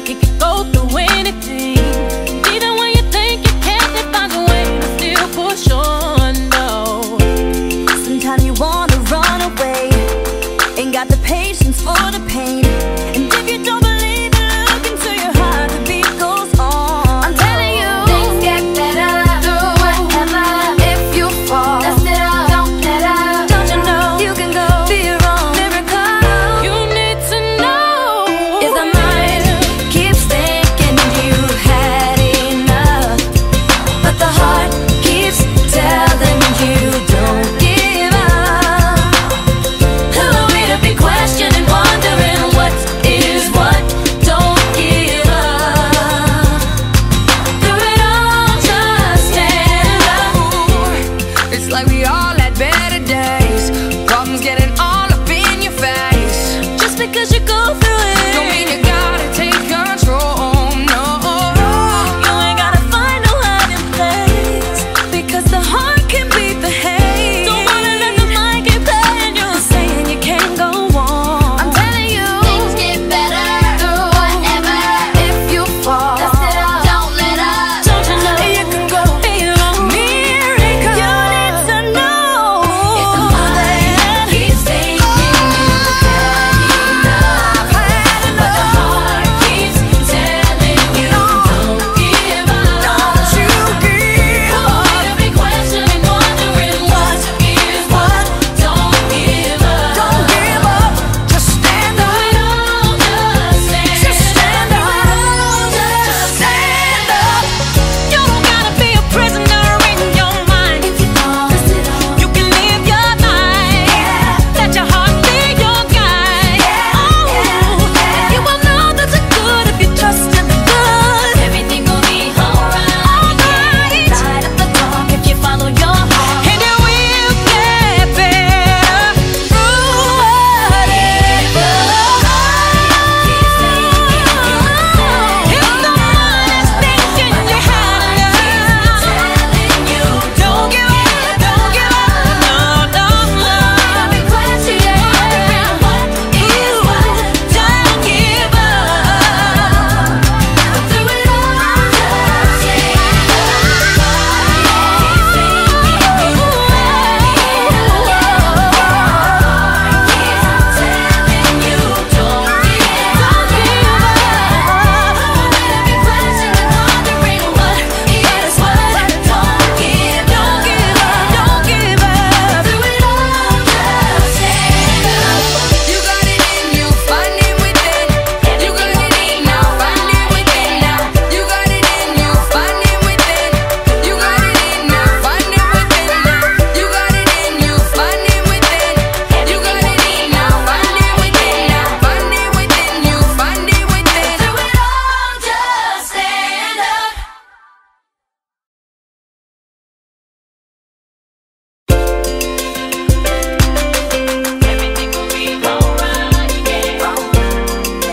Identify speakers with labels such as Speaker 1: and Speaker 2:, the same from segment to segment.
Speaker 1: like it could go through anything. Even when you think you can't, it finds a way to still push on. No,
Speaker 2: sometimes you wanna run away, ain't got the patience for the pain. And if you don't believe it, look into your heart, the beat goes on. I'm telling you, things get better. Do whatever. If you fall, dust it up, don't let up. Don't you know you can go be your own miracle?
Speaker 1: you need to know
Speaker 2: If the mind keeps thinking you had enough, but the heart keeps telling you don't give up, who are we to be questioning, wondering what is what? Don't give up. Through it all, just stand up.
Speaker 3: It's like we all had better days. Problems getting all up in your face.
Speaker 2: Just because you go through it
Speaker 3: Don't mean you gotta take control, no.
Speaker 2: you ain't gotta find no hiding place, because the heart can beat the hate. Don't wanna let the mind keep playing you, saying you can't go on. I'm telling you, things get better. Do whatever. If you fall, dust it up, don't let up. Don't you know you can go be your own miracle? You need to know if the mind keeps thinking you had enough, but the heart keeps telling you don't give up. Don't you give up. Who are we to be questioning, wondering what is what? Don't give up. Don't give up. Just stand up. Just stand up. Just stand up.
Speaker 1: you don't gotta be a prisoner in your mind.
Speaker 2: If you fall, dust it off.
Speaker 1: You can live your life. Let your heart be your guide.
Speaker 2: You will know that the good if you trust in the good. Everything will be alright. Light up the dark if you follow your heart.
Speaker 1: And it will get better through whatever. If the mind is thinking you had enough, don't give up, don't give up, no, no, no. Don't give up.
Speaker 2: Through it all,
Speaker 3: You got it in you, find it within. You got it in now, find it within now. You got it in you, find it within. You got it in now, find it within now. You got it in you, find it within. You got it in now, find it within now. Find it within you, find it within.
Speaker 2: through it all, just stand up.
Speaker 1: Everything will be alright, yeah.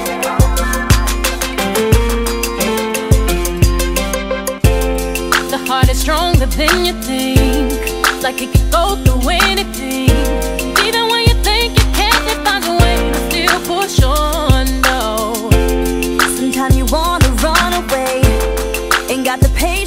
Speaker 1: The heart is stronger than you think, like it could go through anything. Even when you think you can't, it finds a way to still push on. No,
Speaker 2: Sometimes you wanna run away, ain't got the patience